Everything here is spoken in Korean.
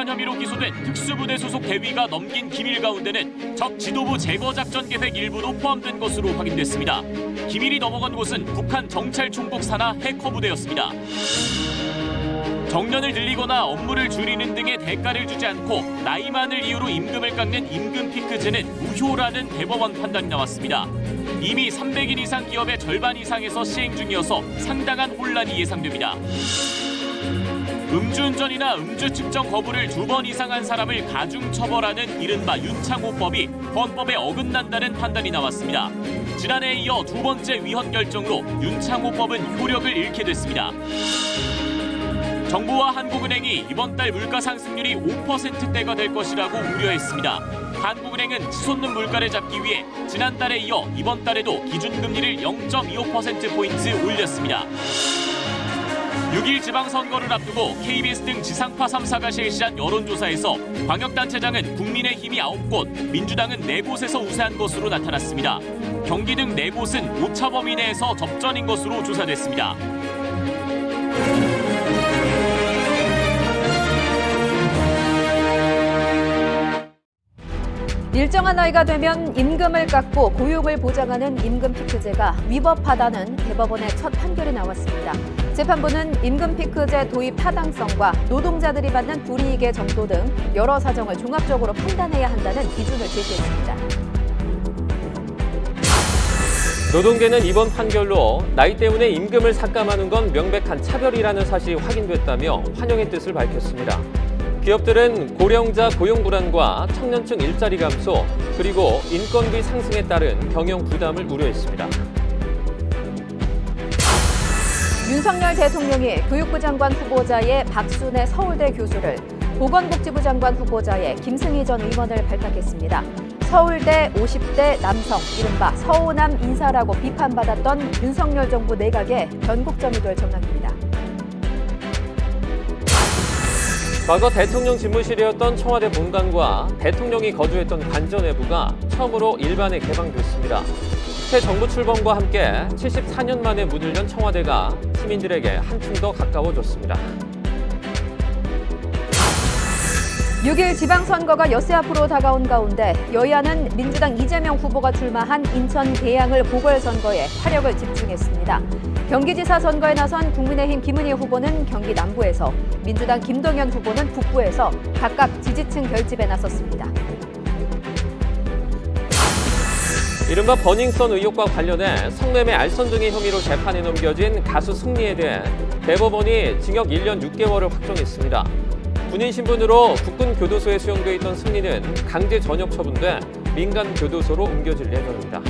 방관 혐의로 기소된 특수부대 소속 대위가 넘긴 기밀 가운데는 적 지도부 제거 작전 계획 일부도 포함된 것으로 확인됐습니다. 기밀이 넘어간 곳은 북한 정찰총국 산하 해커 부대였습니다. 정년을 늘리거나 업무를 줄이는 등의 대가를 주지 않고 나이만을 이유로 임금을 깎는 임금 피크제는 무효라는 대법원 판단이 나왔습니다. 이미 300인 이상 기업의 절반 이상에서 시행 중이어서 상당한 혼란이 예상됩니다. 음주운전이나 음주 측정 거부를 2번 이상 한 사람을 가중 처벌하는 이른바 윤창호법이 헌법에 어긋난다는 판단이 나왔습니다. 지난해에 이어 두 번째 위헌 결정으로 윤창호법은 효력을 잃게 됐습니다. 정부와 한국은행이 이번 달 물가 상승률이 5%대가 될 것이라고 우려했습니다. 한국은행은 치솟는 물가를 잡기 위해 지난달에 이어 이번 달에도 기준금리를 0.25%포인트 올렸습니다. 6일 지방선거를 앞두고 KBS 등 지상파 3사가 실시한 여론조사에서 광역단체장은 국민의힘이 9곳, 민주당은 4곳에서 우세한 것으로 나타났습니다. 경기 등 4곳은 오차범위 내에서 접전인 것으로 조사됐습니다. 일정한 나이가 되면 임금을 깎고 고용을 보장하는 임금 피크제가 위법하다는 대법원의 첫 판결이 나왔습니다. 재판부는 임금 피크제 도입 타당성과 노동자들이 받는 불이익의 정도 등 여러 사정을 종합적으로 판단해야 한다는 기준을 제시했습니다. 노동계는 이번 판결로 나이 때문에 임금을 삭감하는 건 명백한 차별이라는 사실이 확인됐다며 환영의 뜻을 밝혔습니다. 기업들은 고령자 고용 불안과 청년층 일자리 감소, 그리고 인건비 상승에 따른 경영 부담을 우려했습니다. 윤석열 대통령이 교육부 장관 후보자의 박순애 서울대 교수를, 보건복지부 장관 후보자의 김승희 전 의원을 발탁했습니다. 서울대 50대 남성, 이른바 서우남 인사라고 비판받았던 윤석열 정부 내각의 변곡점이 될 전망입니다. 과거 대통령 집무실이었던 청와대 본관과 대통령이 거주했던 관저 내부가 처음으로 일반에 개방됐습니다. 새 정부 출범과 함께 74년 만에 문을 연 청와대가 시민들에게 한층 더 가까워졌습니다. 6일 지방선거가 엿새 앞으로 다가온 가운데 여야는 민주당 이재명 후보가 출마한 인천 계양을 보궐선거에 화력을 집중했습니다. 경기지사 선거에 나선 국민의힘 김은희 후보는 경기 남부에서, 민주당 김동연 후보는 북부에서 각각 지지층 결집에 나섰습니다. 이른바 버닝썬 의혹과 관련해 성매매 알선 등의 혐의로 재판에 넘겨진 가수 승리에 대해 대법원이 징역 1년 6개월을 확정했습니다. 군인 신분으로 국군 교도소에 수용돼 있던 승리는 강제 전역 처분돼 민간 교도소로 옮겨질 예정입니다.